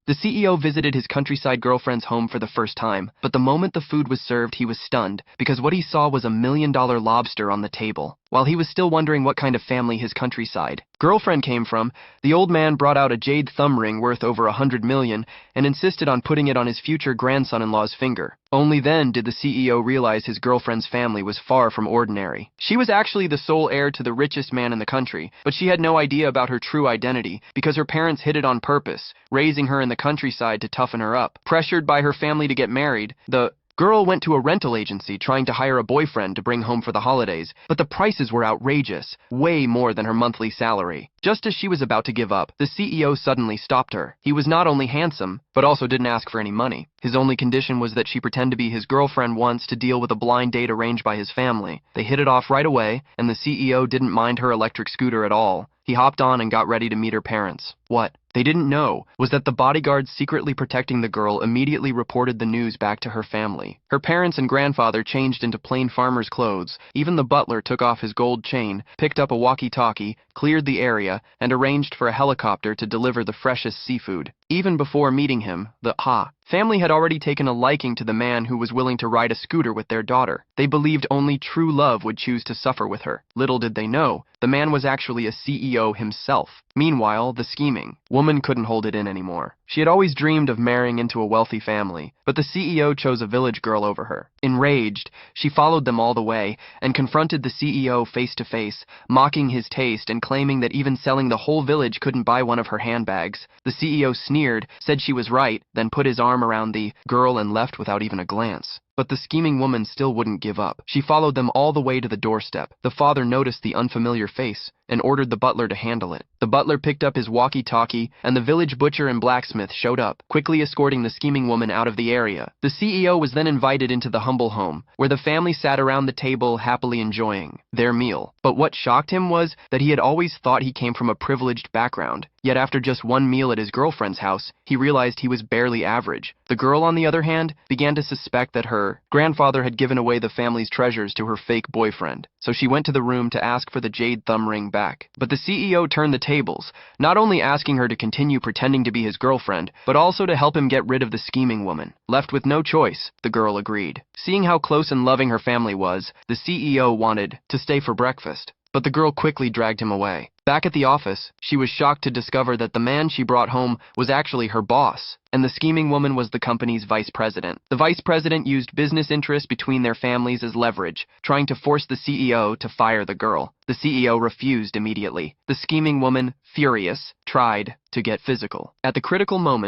The CEO visited his countryside girlfriend's home for the first time, but the moment the food was served, he was stunned because what he saw was $1 million lobster on the table. While he was still wondering what kind of family his countryside girlfriend came from, the old man brought out a jade thumb ring worth over $100 million and insisted on putting it on his future grandson-in-law's finger. Only then did the CEO realize his girlfriend's family was far from ordinary. She was actually the sole heir to the richest man in the country, but she had no idea about her true identity because her parents hid it on purpose, raising her in the countryside to toughen her up. Pressured by her family to get married, the girl went to a rental agency trying to hire a boyfriend to bring home for the holidays, but the prices were outrageous, way more than her monthly salary. Just as she was about to give up, the CEO suddenly stopped her. He was not only handsome, but also didn't ask for any money. His only condition was that she pretend to be his girlfriend once to deal with a blind date arranged by his family. They hit it off right away, and the CEO didn't mind her electric scooter at all. He hopped on and got ready to meet her parents. What they didn't know was that the bodyguards secretly protecting the girl immediately reported the news back to her family. Her parents and grandfather changed into plain farmer's clothes. Even the butler took off his gold chain, picked up a walkie-talkie, cleared the area, and arranged for a helicopter to deliver the freshest seafood. Even before meeting him, the family had already taken a liking to the man who was willing to ride a scooter with their daughter. They believed only true love would choose to suffer with her. Little did they know, the man was actually a CEO himself. Meanwhile, the scheming woman couldn't hold it in anymore. She had always dreamed of marrying into a wealthy family, but the CEO chose a village girl over her. Enraged, she followed them all the way and confronted the CEO face to face, mocking his taste and claiming that even selling the whole village couldn't buy one of her handbags. The CEO sneered, said she was right, then put his arm around the girl and left without even a glance. But the scheming woman still wouldn't give up. She followed them all the way to the doorstep. The father noticed the unfamiliar face and ordered the butler to handle it. The butler picked up his walkie-talkie, and the village butcher and blacksmith showed up, quickly escorting the scheming woman out of the area. The CEO was then invited into the humble home, where the family sat around the table happily enjoying their meal. But what shocked him was that he had always thought he came from a privileged background. Yet after just one meal at his girlfriend's house, he realized he was barely average. The girl, on the other hand, began to suspect that her grandfather had given away the family's treasures to her fake boyfriend. So she went to the room to ask for the jade thumb ring back. But the CEO turned the tables, not only asking her to continue pretending to be his girlfriend, but also to help him get rid of the scheming woman. Left with no choice, the girl agreed. Seeing how close and loving her family was, the CEO wanted to stay for breakfast. But the girl quickly dragged him away. Back at the office, she was shocked to discover that the man she brought home was actually her boss, and the scheming woman was the company's vice president. The vice president used business interests between their families as leverage, trying to force the CEO to fire the girl. The CEO refused immediately. The scheming woman, furious, tried to get physical. At the critical moment,